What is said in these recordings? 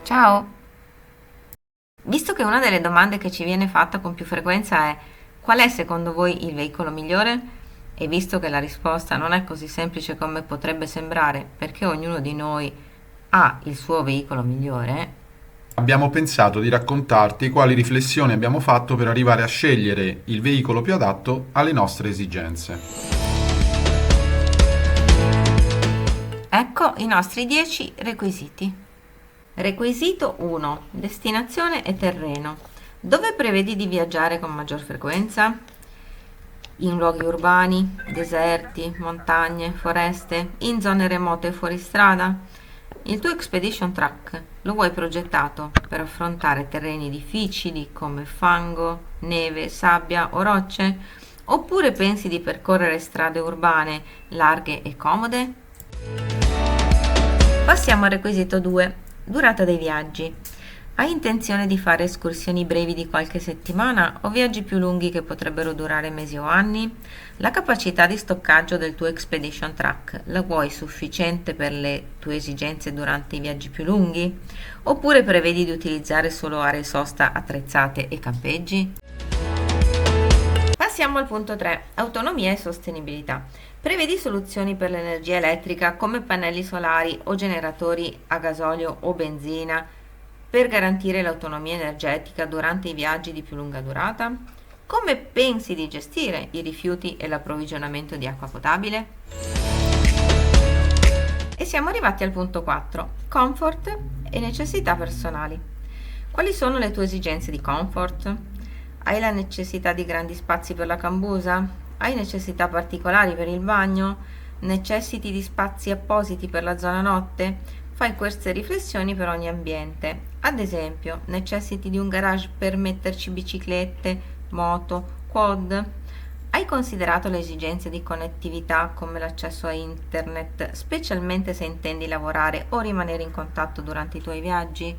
Ciao! Visto che una delle domande che ci viene fatta con più frequenza è qual è secondo voi il veicolo migliore? E visto che la risposta non è così semplice come potrebbe sembrare, perché ognuno di noi ha il suo veicolo migliore, Abbiamo pensato di raccontarti quali riflessioni abbiamo fatto per arrivare a scegliere il veicolo più adatto alle nostre esigenze. ecco i nostri 10 requisiti. Requisito 1. Destinazione e terreno. Dove prevedi di viaggiare con maggior frequenza? In luoghi urbani, deserti, montagne, foreste, in zone remote e fuori strada? Il tuo Expedition Track lo vuoi progettato per affrontare terreni difficili come fango, neve, sabbia o rocce? Oppure pensi di percorrere strade urbane larghe e comode? Passiamo al requisito 2. Durata dei viaggi. Hai intenzione di fare escursioni brevi di qualche settimana o viaggi più lunghi che potrebbero durare mesi o anni? La capacità di stoccaggio del tuo Expedition Track la vuoi sufficiente per le tue esigenze durante i viaggi più lunghi? Oppure prevedi di utilizzare solo aree sosta attrezzate e campeggi? Passiamo al punto 3, autonomia e sostenibilità. Prevedi soluzioni per l'energia elettrica come pannelli solari o generatori a gasolio o benzina per garantire l'autonomia energetica durante i viaggi di più lunga durata? Come pensi di gestire i rifiuti e l'approvvigionamento di acqua potabile? E siamo arrivati al punto 4, comfort e necessità personali. Quali sono le tue esigenze di comfort? Hai la necessità di grandi spazi per la cambusa? Hai necessità particolari per il bagno? Necessiti di spazi appositi per la zona notte? Fai queste riflessioni per ogni ambiente. Ad esempio, necessiti di un garage per metterci biciclette, moto, quad? Hai considerato le esigenze di connettività come l'accesso a internet, specialmente se intendi lavorare o rimanere in contatto durante i tuoi viaggi?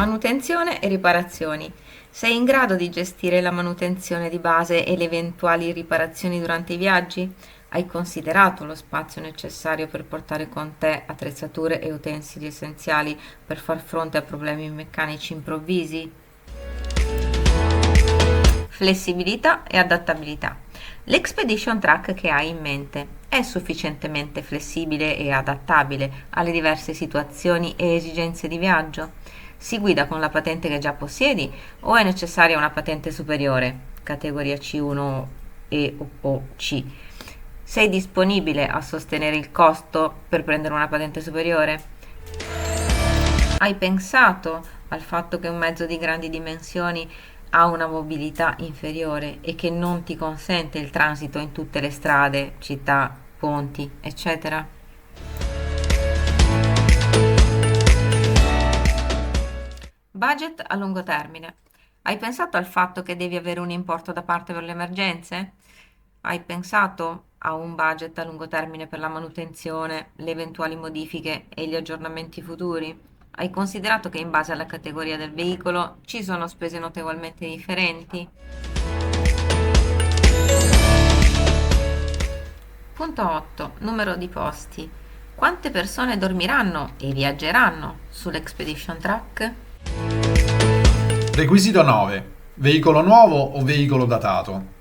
Manutenzione e riparazioni. Sei in grado di gestire la manutenzione di base e le eventuali riparazioni durante i viaggi? Hai considerato lo spazio necessario per portare con te attrezzature e utensili essenziali per far fronte a problemi meccanici improvvisi? Flessibilità e adattabilità. L'Expedition Track che hai in mente è sufficientemente flessibile e adattabile alle diverse situazioni e esigenze di viaggio? Si guida con la patente che già possiedi o è necessaria una patente superiore, categoria C1 e o C? Sei disponibile a sostenere il costo per prendere una patente superiore? Hai pensato al fatto che un mezzo di grandi dimensioni ha una mobilità inferiore e che non ti consente il transito in tutte le strade, città, ponti, eccetera? Budget a lungo termine. Hai pensato al fatto che devi avere un importo da parte per le emergenze? Hai pensato a un budget a lungo termine per la manutenzione, le eventuali modifiche e gli aggiornamenti futuri? Hai considerato che in base alla categoria del veicolo ci sono spese notevolmente differenti? Punto 8. Numero di posti. Quante persone dormiranno e viaggeranno sull'Expedition Track? Requisito 9. Veicolo nuovo o veicolo datato?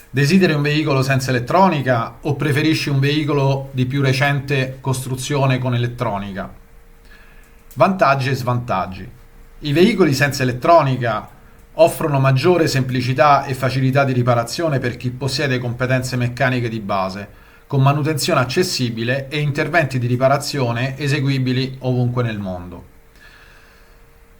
Desideri un veicolo senza elettronica o preferisci un veicolo di più recente costruzione con elettronica? Vantaggi e svantaggi. I veicoli senza elettronica offrono maggiore semplicità e facilità di riparazione per chi possiede competenze meccaniche di base, con manutenzione accessibile e interventi di riparazione eseguibili ovunque nel mondo.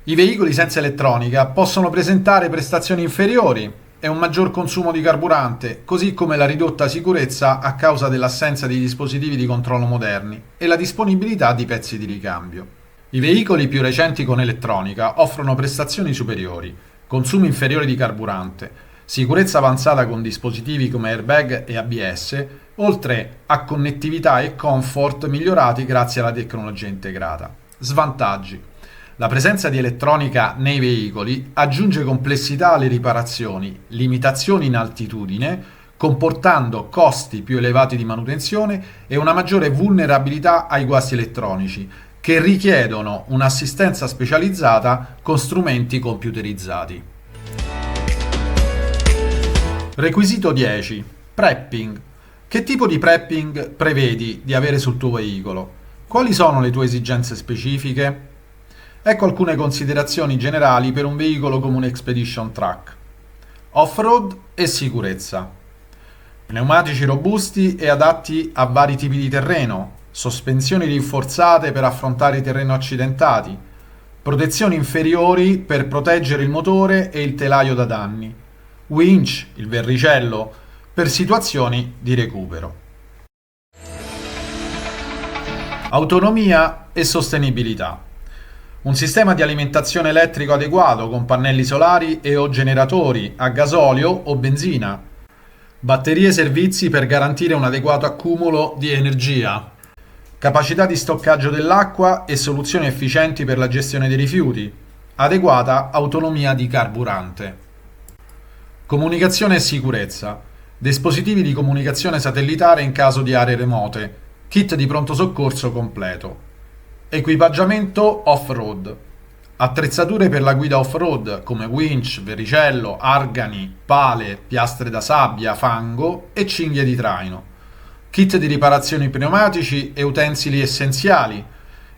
I veicoli senza elettronica possono presentare prestazioni inferiori e un maggior consumo di carburante, così come la ridotta sicurezza a causa dell'assenza di dispositivi di controllo moderni e la disponibilità di pezzi di ricambio. I veicoli più recenti con elettronica offrono prestazioni superiori, consumi inferiori di carburante, sicurezza avanzata con dispositivi come airbag e ABS, oltre a connettività e comfort migliorati grazie alla tecnologia integrata. Svantaggi. La presenza di elettronica nei veicoli aggiunge complessità alle riparazioni, limitazioni in altitudine, comportando costi più elevati di manutenzione e una maggiore vulnerabilità ai guasti elettronici, che richiedono un'assistenza specializzata con strumenti computerizzati. Requisito 10. Prepping. Che tipo di prepping prevedi di avere sul tuo veicolo? Quali sono le tue esigenze specifiche? Ecco alcune considerazioni generali per un veicolo come un Expedition Track. Off-road e sicurezza. Pneumatici robusti e adatti a vari tipi di terreno, sospensioni rinforzate per affrontare i terreni accidentati, protezioni inferiori per proteggere il motore e il telaio da danni, winch, il verricello, per situazioni di recupero. Autonomia e sostenibilità. Un sistema di alimentazione elettrico adeguato con pannelli solari e o generatori a gasolio o benzina. Batterie e servizi per garantire un adeguato accumulo di energia. Capacità di stoccaggio dell'acqua e soluzioni efficienti per la gestione dei rifiuti. Adeguata autonomia di carburante. Comunicazione e sicurezza. Dispositivi di comunicazione satellitare in caso di aree remote. Kit di pronto soccorso completo. Equipaggiamento off-road. Attrezzature per la guida off-road come winch, verricello, argani, pale, piastre da sabbia, fango e cinghie di traino. Kit di riparazioni pneumatici e utensili essenziali.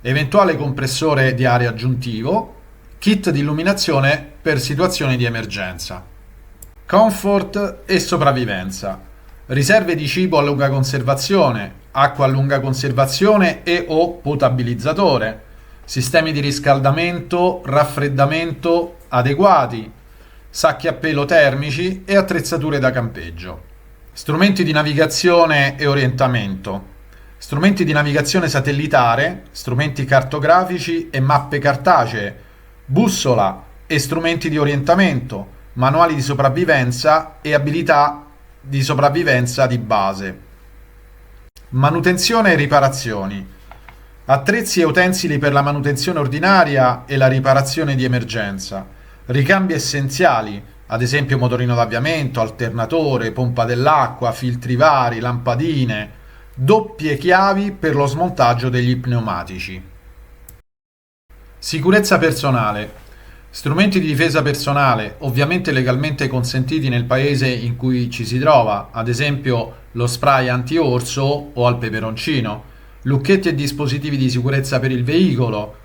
Eventuale compressore di aria aggiuntivo. Kit di illuminazione per situazioni di emergenza. Comfort e sopravvivenza. Riserve di cibo a lunga conservazione, acqua a lunga conservazione e o potabilizzatore, sistemi di riscaldamento, raffreddamento adeguati, sacchi a pelo termici e attrezzature da campeggio. Strumenti di navigazione e orientamento. Strumenti di navigazione satellitare, strumenti cartografici e mappe cartacee, bussola e strumenti di orientamento, manuali di sopravvivenza e abilità di sopravvivenza di base. Manutenzione e riparazioni. Attrezzi e utensili per la manutenzione ordinaria e la riparazione di emergenza. Ricambi essenziali, ad esempio motorino d'avviamento, alternatore, pompa dell'acqua, filtri vari, lampadine, doppie chiavi per lo smontaggio degli pneumatici. Sicurezza personale. Strumenti di difesa personale, ovviamente legalmente consentiti nel paese in cui ci si trova, ad esempio lo spray anti-orso o al peperoncino, lucchetti e dispositivi di sicurezza per il veicolo.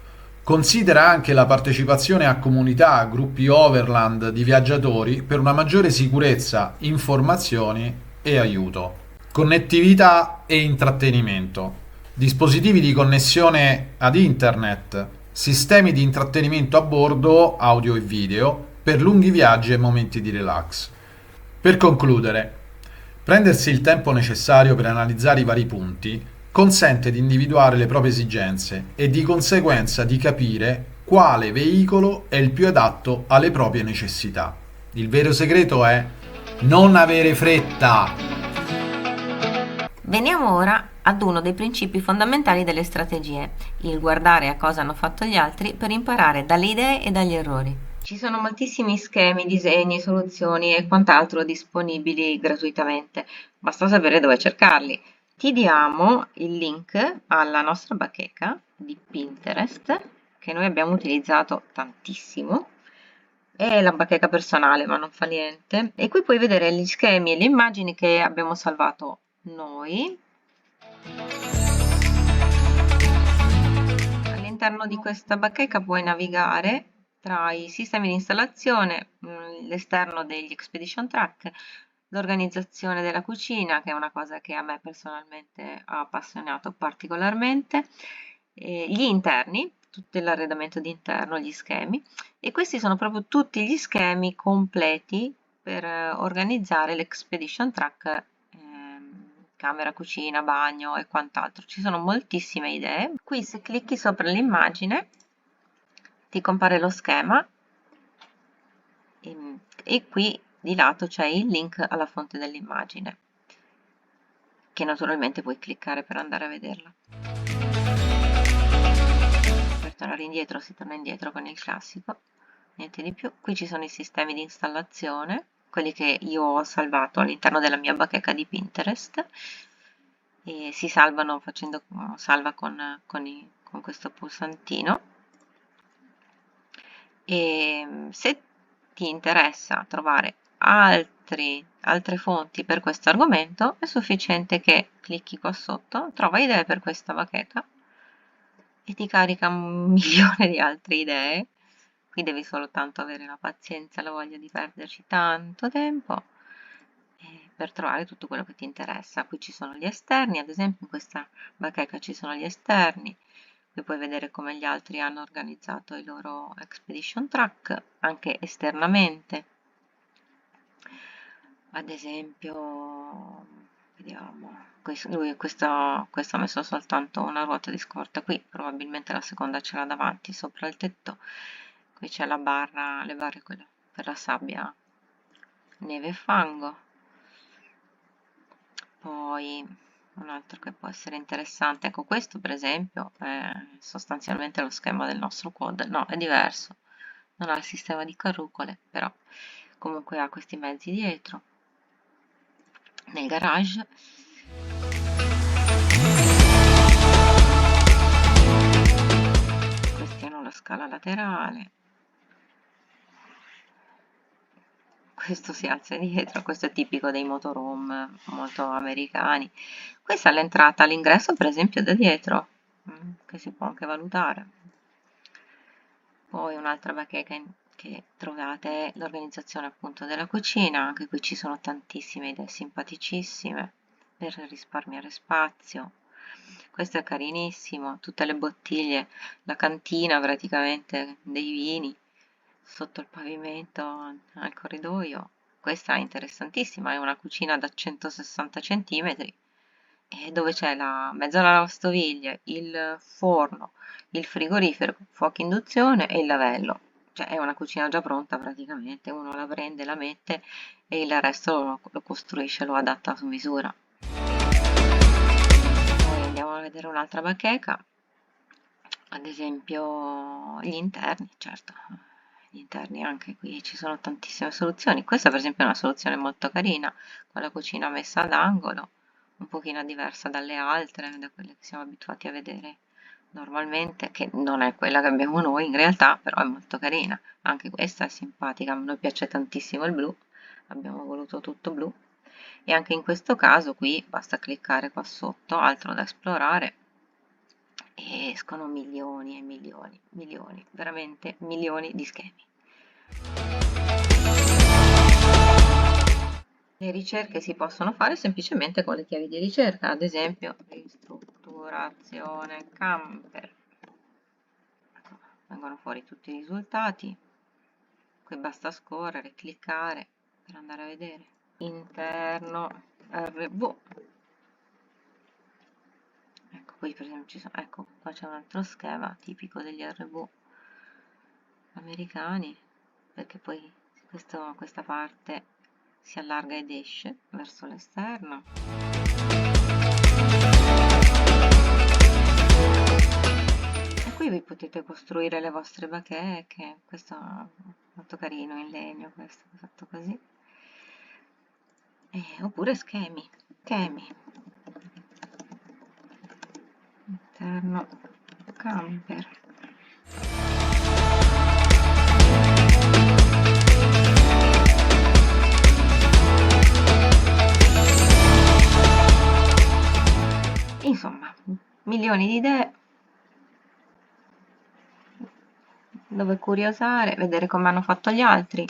Considera anche la partecipazione a comunità, gruppi overland di viaggiatori per una maggiore sicurezza, informazioni e aiuto. Connettività e intrattenimento. Dispositivi di connessione ad internet. Sistemi di intrattenimento a bordo, audio e video, per lunghi viaggi e momenti di relax. Per concludere, prendersi il tempo necessario per analizzare i vari punti consente di individuare le proprie esigenze e di conseguenza di capire quale veicolo è il più adatto alle proprie necessità. Il vero segreto è non avere fretta. Veniamo ora ad uno dei principi fondamentali delle strategie, il guardare a cosa hanno fatto gli altri per imparare dalle idee e dagli errori. Ci sono moltissimi schemi, disegni, soluzioni e quant'altro disponibili gratuitamente, basta sapere dove cercarli. Ti diamo il link alla nostra bacheca di Pinterest, che noi abbiamo utilizzato tantissimo. È la bacheca personale, ma non fa niente. E qui puoi vedere gli schemi e le immagini che abbiamo salvato noi. All'interno di questa bacheca puoi navigare tra i sistemi di installazione, l'esterno degli Expedition Track, l'organizzazione della cucina, che è una cosa che a me personalmente ha appassionato particolarmente, gli interni, tutto l'arredamento di interno, gli schemi, e questi sono proprio tutti gli schemi completi per organizzare l'Expedition Track, camera, cucina, bagno e quant'altro. Ci sono moltissime idee. Qui se clicchi sopra l'immagine ti compare lo schema e qui di lato c'è il link alla fonte dell'immagine, che naturalmente puoi cliccare per andare a vederla. Per tornare indietro si torna indietro con il classico, niente di più. Qui ci sono i sistemi di installazione, quelli che io ho salvato all'interno della mia bacheca di Pinterest, e si salvano facendo salva con con questo pulsantino, e se ti interessa trovare altre fonti per questo argomento, è sufficiente che clicchi qua sotto, trova idee per questa bacheca e ti carica un milione di altre idee. Qui devi soltanto avere la pazienza e la voglia di perderci tanto tempo per trovare tutto quello che ti interessa. Qui ci sono gli esterni, ad esempio in questa bacheca ci sono gli esterni. Qui puoi vedere come gli altri hanno organizzato i loro expedition track anche esternamente. Ad esempio, vediamo, questo ha messo soltanto una ruota di scorta qui, probabilmente la seconda ce l'ha davanti sopra il tetto. Qui c'è la barra, le barre quelle per la sabbia, neve e fango. Poi un altro che può essere interessante, ecco questo per esempio è sostanzialmente lo schema del nostro quad, no, è diverso, non ha il sistema di carrucole, però comunque ha questi mezzi dietro, nel garage. Questi hanno la scala laterale, questo si alza dietro, questo è tipico dei motorhome molto americani. Questa è l'entrata all'ingresso per esempio da dietro, che si può anche valutare. Poi un'altra bacheca che trovate è l'organizzazione appunto della cucina, anche qui ci sono tantissime idee simpaticissime per risparmiare spazio. Questo è carinissimo, tutte le bottiglie, la cantina praticamente dei vini sotto il pavimento al corridoio. Questa è interessantissima, è una cucina da 160 cm dove c'è la mezzola lavastoviglie, il forno, il frigorifero, fuoco induzione e il lavello. Cioè è una cucina già pronta praticamente, uno la prende, la mette e il resto lo costruisce, lo adatta su misura. Poi andiamo a vedere un'altra bacheca, ad esempio gli interni, certo, gli interni anche qui ci sono tantissime soluzioni. Questa per esempio è una soluzione molto carina, con la cucina messa ad angolo, un pochino diversa dalle altre, da quelle che siamo abituati a vedere normalmente, che non è quella che abbiamo noi in realtà, però è molto carina. Anche questa è simpatica, a noi piace tantissimo il blu, abbiamo voluto tutto blu. E anche in questo caso qui basta cliccare qua sotto, altro da esplorare, e escono milioni e milioni, veramente milioni di schemi. Le ricerche si possono fare semplicemente con le chiavi di ricerca, ad esempio ristrutturazione camper. Ecco, vengono fuori tutti i risultati. Qui basta scorrere, cliccare per andare a vedere. Interno RV. Ecco, qui per esempio ci sono, ecco, qua c'è un altro schema tipico degli RV americani, perché poi questa parte si allarga ed esce verso l'esterno. E qui vi potete costruire le vostre bacheche, questo è molto carino in legno, questo è fatto così. Oppure schemi. Interno camper. Insomma, milioni di idee dove curiosare, vedere come hanno fatto gli altri,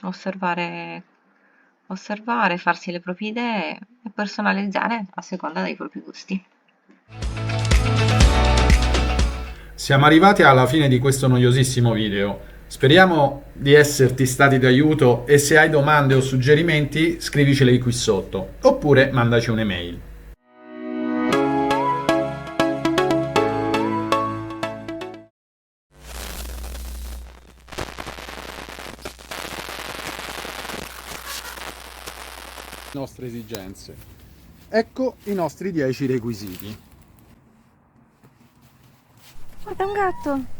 osservare, farsi le proprie idee e personalizzare a seconda dei propri gusti. Siamo arrivati alla fine di questo noiosissimo video. Speriamo di esserti stati d'aiuto e se hai domande o suggerimenti scriviceli qui sotto oppure mandaci un'email. Nostre esigenze. Ecco i nostri 10 requisiti. Guarda un gatto!